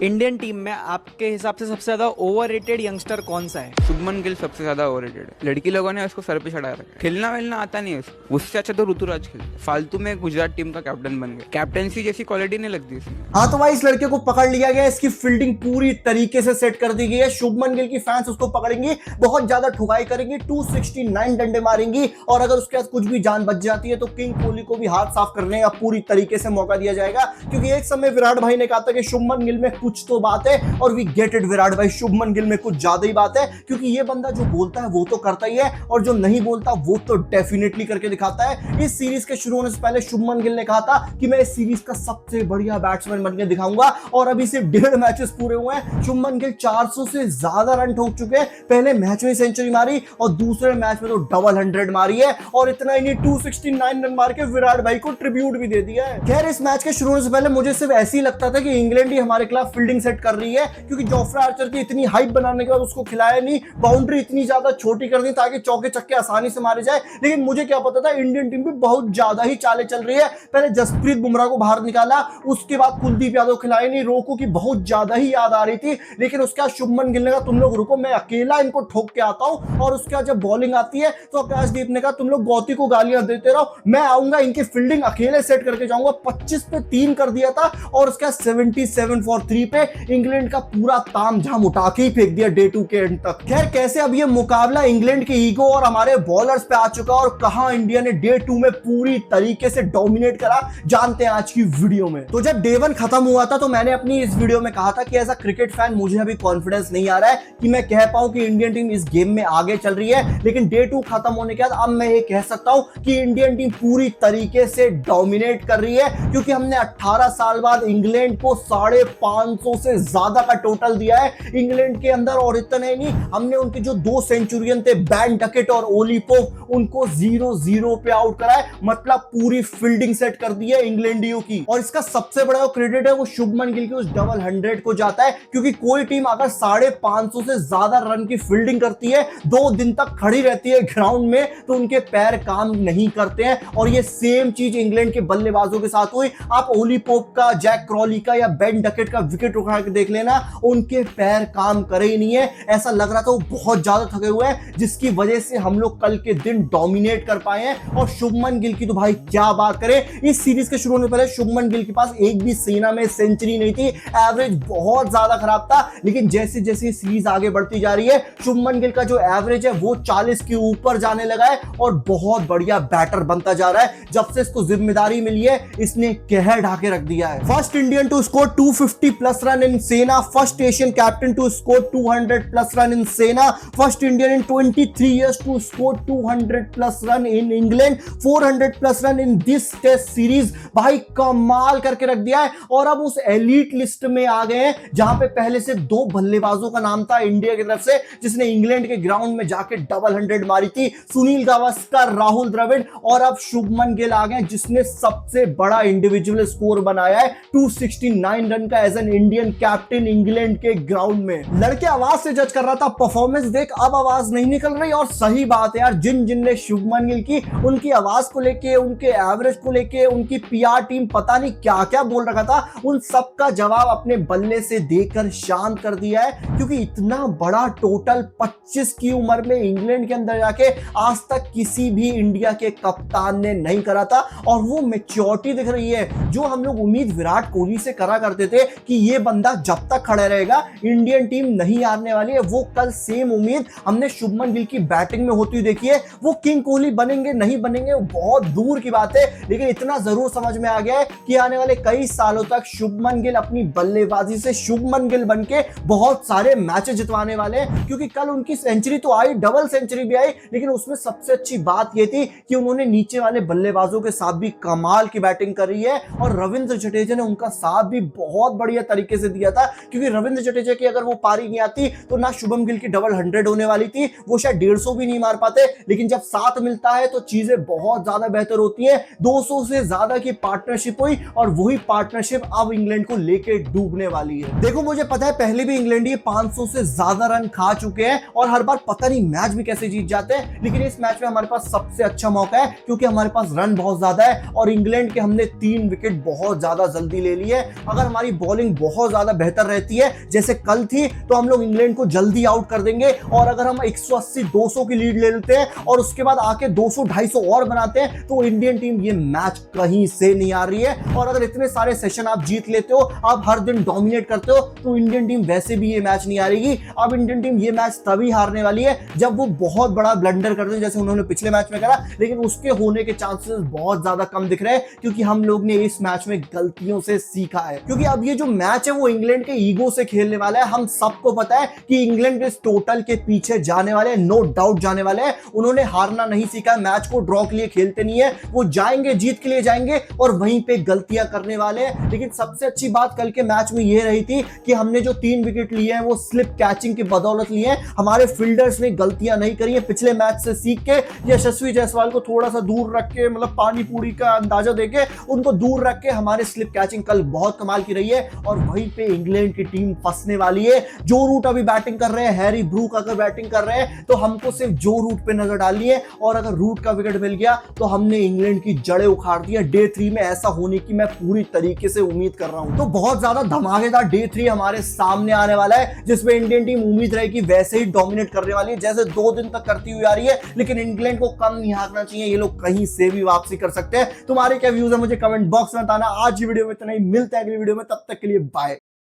Indian team में आपके हिसाब से सबसे ज्यादा ओवररेटेड यंगस्टर कौन सा है? शुभमन गिल सबसे ज्यादा ओवररेटेड है। लड़की लोगों ने उसको सर पे चढ़ा रखा है। खेलना वेलना आता नहीं है उसको। उससे अच्छा तो ऋतुराज खेलता है। फालतू में गुजरात टीम का कैप्टन बन गया। कैप्टनसी जैसी क्वालिटी नहीं लगती इसमें। हाँ तो भाई इस लड़के को पकड़ लिया गया, इसकी फील्डिंग पूरी तरीके से सेट कर दी गई है। शुभमन गिल की फैंस उसको पकड़ेंगी, बहुत ज्यादा ठुकाई करेंगी, 269 डंडे मारेंगी और अगर उसके पास कुछ भी जान बच जाती है तो किंग कोहली को भी हाथ साफ करने का पूरी तरीके से मौका दिया जाएगा। क्योंकि एक समय विराट भाई ने कहा था कि शुभमन गिल में कुछ तो बात है और वी गेट इट विराट भाई, शुभमन गिल में कुछ ज्यादा ही बात है। क्योंकि ये बंदा जो बोलता है वो तो करता ही है और जो नहीं बोलता वो तो डेफिनेटली करके दिखाता है। इस सीरीज के शुरू होने से पहले शुभमन गिल ने कहा था कि मैं इस सीरीज का सबसे बढ़िया बैट्समैन बनकर दिखाऊंगा और अभी सिर्फ 1.5 मैचेस पूरे हुए हैं, शुभमन गिल 400 से ज्यादा रन ठोक चुके हैं। पहले मैच में सेंचुरी मारी और दूसरे मैच में तो डबल 100 मारी है और इतना ही नहीं 269 रन मार के विराट भाई को ट्रिब्यूट भी दे दिया है। खैर इस मैच के शुरू होने से पहले मुझे सिर्फ ऐसे ही लगता था कि इंग्लैंड ही हमारे खिलाफ फील्डिंग सेट कर रही है, क्योंकि जोफ्रा आर्चर की इतनी हाइप बनाने के बाद उसको खिलाया नहीं, बाउंड्री इतनी ज्यादा छोटी कर दी ताकि चौके चक्के आसानी से मारे जाए। लेकिन मुझे क्या पता था इंडियन टीम भी बहुत ज्यादा ही चालें चल रही है। पहले जसप्रीत बुमराह को बाहर निकाला, उसके बाद कुलदीप यादव खिलाए नहीं, रोको की बहुत ज्यादा ही याद आ रही थी। लेकिन उसके बाद शुभमन गिल ने कहा तुम लोग रुको, मैं अकेला इनको ठोक के आता हूं। और उसके बाद जब बॉलिंग आती है तो आकाशदीप ने कहा तुम लोग गौती को गालियां देते रहो, मैं आऊंगा इनकी फील्डिंग अकेले सेट करके जाऊंगा। 25 पे 3 कर दिया था और उसके बाद 77 फॉर 3 पे इंग्लैंड का पूरा तामझाम उठा के ही फेंक दिया डे 2 के एंड तक। खैर कैसे अब ये मुकाबला इंग्लैंड के ईगो और हमारे बॉलर्स पे आ चुका और कहां इंडिया ने डे 2 में पूरी तरीके से डोमिनेट करा, जानते हैं आज की वीडियो में। तो जब डे 1 खत्म हुआ था तो मैंने अपनी इस वीडियो में कहा था कि एज अ क्रिकेट फैन मुझे अभी कॉन्फिडेंस नहीं आ रहा है कि मैं कह पाऊं कि इंडियन टीम इस गेम में आगे चल रही है। लेकिन डे 2 खत्म होने के बाद अब मैं ये कह सकता हूं कि इंडियन टीम पूरी तरीके से डोमिनेट कर रही है, क्योंकि हमने 18 साल बाद इंग्लैंड को 550 से ज्यादा का टोटल दिया है इंग्लैंड के अंदर। और इतना ही नहीं, हमने उनके जो 2 सेंचुरियन थे बैन डकेट और ओली पोप, उनको 0-0 पे आउट कराए, मतलब पूरी फील्डिंग सेट कर दी है इंग्लैंडियों की। और इसका सबसे बड़ा क्रेडिट है वो शुभमन गिल की उस डबल 100 को जाता है, क्योंकि कोई टीम अगर 550 से ज्यादा रन की फील्डिंग करती है, 2 दिन तक खड़ी रहती है ग्राउंड में, तो उनके पैर काम नहीं करते हैं। और ये सेम चीज इंग्लैंड के बल्लेबाजों के साथ हुई। आप ओली पोप का, जैक क्रॉली का या बेन डकेट का विकेट उठा के देख लेना, उनके पैर काम करे ही नहीं है। ऐसा लग रहा था वो बहुत ज्यादा थके हुए हैं, जिसकी वजह से हम लोग कल के दिन डोमिनेट कर पाए हैं। और शुभमन गिल की तो भाई क्या बात करें, इस सीरीज के शुरू होने से पहले शुभमन गिल के पास एक भी सेना में सेंचुरी नहीं थी, एवरेज बहुत ज्यादा खराब था। लेकिन जैसे जैसे सीरीज आगे बढ़ती जा रही है, शुभमन गिल का जो एवरेज है वो 40 के ऊपर जाने लगा है और बहुत बढ़िया बैटर बनता जा रहा है। जब से इसको जिम्मेदारी मिली है इसने कहर ढाके रख दिया है। First Indian to score 250 plus run in SENA, first Asian captain to score 200 plus run in SENA, first Indian in 23 years to score 200 plus run in England, 400 plus run in this test series. भाई कमाल करके रख दिया है। और अब उस elite list में आ गए हैं जहां पे पहले से 2 बल्लेबाजों का नाम था इंडिया की तरफ से जिसने इंग्लैंड के ग्राउंड में जाके डबल 100 मारी थी, सुनील गावस्कर, राहुल द्रविड़। और अब शुभमन गिल आ गए जिसने सबसे बड़ा इंडिविजुअल स्कोर बनाया है 269 रन का as an Indian captain England के ग्राउंड में। लड़के आवाज से जज कर रहा था, परफॉर्मेंस देख अब आवाज नहीं निकल रही। और सही बात है यार, जिन जिन ने शुभमन गिल की उनकी आवाज को लेके, उनके एवरेज को लेके, उनकी पीआर टीम पता नहीं क्या क्या बोल रखा था, उन सब का जवाब अपने बल्ले से देकर शांत कर दिया है। क्योंकि इतना बड़ा टोटल 25 की उम्र में इंग्लैंड के अंदर जाके आज तक किसी भी इंडिया के कप्तान ने नहीं करा था। और वो मैच्योरिटी दिख रही है जो हम लोग उम्मीद विराट कोहली से करा करते थे कि ये बंदा जब तक खड़ा रहेगा इंडियन टीम नहीं हारने वाली है। वो कल सेम उम्मीद हमने शुभमन गिल की बैटिंग में होती हुई देखी है। वो किंग कोहली बनेंगे नहीं बनेंगे वो बहुत दूर की बात है, लेकिन इतना जरूर समझ में आ गया है कि आने वाले कई सालों तक शुभमन गिल अपनी बल्लेबाजी से शुभमन गिल बनके बहुत सारे मैचेस जितवाने वाले हैं। क्योंकि कल उनकी सेंचुरी तो आई, डबल सेंचुरी भी आई, लेकिन उसमें सबसे अच्छी बात यह थी कि उन्होंने नीचे वाले बल्लेबाजों के साथ भी कमाल की बैटिंग करी है। और रविंद्र जडेजा ने उनका साथ भी बहुत बढ़िया तरीके से दिया था, क्योंकि रविंद्र जडेजा की अगर वो पारी नहीं आती तो ना शुभम गिल की डबल 100 होने वाली थी, वो शायद 150 भी नहीं मार पाते। लेकिन जब साथ मिलता है तो चीजें बहुत ज्यादा बेहतर होती है। 200 से ज्यादा की पार्टनरशिप हुई और वही पार्टनरशिप अब इंग्लैंड को लेके डूबने वाली है। देखो मुझे पता है पहले भी इंग्लैंड ये 500 से ज्यादा रन खा चुके हैं और हर बार पता नहीं मैच भी कैसे जीत जाते हैं, लेकिन इस मैच में हमारे पास सबसे अच्छा मौका है क्योंकि हमारे पास रन बहुत ज्यादा है और इंग्लैंड के हमने 3 विकेट बहुत ज्यादा जल्दी ले लिए। अगर हमारी बॉलिंग बहुत ज्यादा बेहतर रहती है। जैसे कल थी तो हम लोग इंग्लैंड को जल्दी आउट कर देंगे, और अगर हम 180-200 की लीड ले लेते हैं और उसके बाद आके 200-250 और बनाते हैं तो इंडियन टीम ये मैच कहीं से नहीं आ रही है। और अगर इतने सारे सेशन आप जीत लेते हो, आप हर दिन डोमिनेट करते हो, तो इंडियन टीम वैसे भी ये मैच नहीं हारेगी। अब इंडियन टीम ये मैच तभी हारने वाली है जब वो बहुत बड़ा ब्लंडर करते हैं, जैसे उन्होंने पिछले मैच में करा, लेकिन उसके होने के चांसेस बहुत ज्यादा कम दिख रहे हैं, क्योंकि हम लोग ने इस मैच में गलतियों से सीखा है। क्योंकि अब ये जो मैच है वो इंग्लैंड के ईगो से खेलने वाला है। हम सबको पता है कि इंग्लैंड इस टोटल के पीछे जाने वाले हैं, नो डाउट जाने वाले हैं। उन्होंने हारना नहीं सीखा है, मैच को ड्रॉ के लिए खेलते नहीं है, वो जाएंगे जीत के लिए जाएंगे और वहीं पे गलतियां करने वाले हैं। लेकिन सबसे अच्छी बात कल के मैच में ये रही थी कि हमने जो 3 विकेट लिए हैं वो स्लिप कैचिंग की बदौलत लिए हैं। हमारे फील्डर्स ने गलतियां नहीं करी है, पिछले मैच से सीख के यशस्वी जायसवाल को थोड़ा सा दूर रख के, मतलब पानी पूरी का अंदाजा देके उनको दूर रख के हमारे स्लिप कैचिंग कल बहुत कमाल की रही है। और वहीं पे इंग्लैंड की टीम फंसने वाली है। जो रूट अभी बैटिंग कर रहे हैं, हैरी ब्रूक अगर बैटिंग कर रहे हैं तो हमको सिर्फ जो रूट पे नजर डालनी है, और अगर रूट का विकेट मिल गया तो हमने इंग्लैंड की जड़ें उखाड़ दी है। डे 3 में ऐसा होने की मैं पूरी तरीके से उम्मीद कर रहा हूं। तो बहुत ज्यादा धमाकेदार डे 3 हमारे सामने आने वाला है, जिसमें इंडियन टीम उम्मीद रहे कि वैसे ही डोमिनेट करने वाली है जैसे 2 दिन तक करती हुई आ रही है। लेकिन इंग्लैंड को कम नहीं हारना चाहिए, ये लोग कहीं से भी वापसी कर सकते हैं। तुम्हारे क्या व्यूज है मुझे कमेंट बॉक्स में बताना। आज की वीडियो में इतना ही, मिलते हैं अगली वीडियो में, तब तक के लिए बाय।